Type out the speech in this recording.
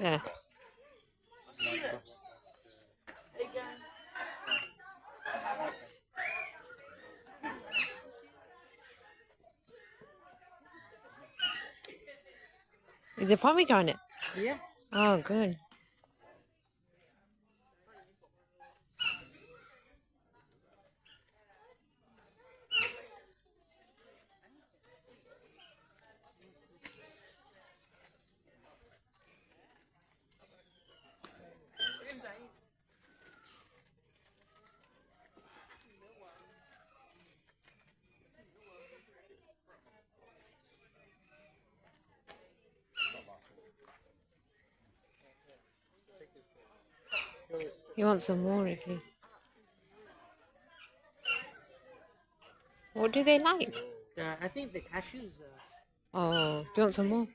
Yeah. Is it pomegranate? Yeah. Oh, good. You want some more, Ricky? What do they like? I think the cashews. Oh, do you want some more?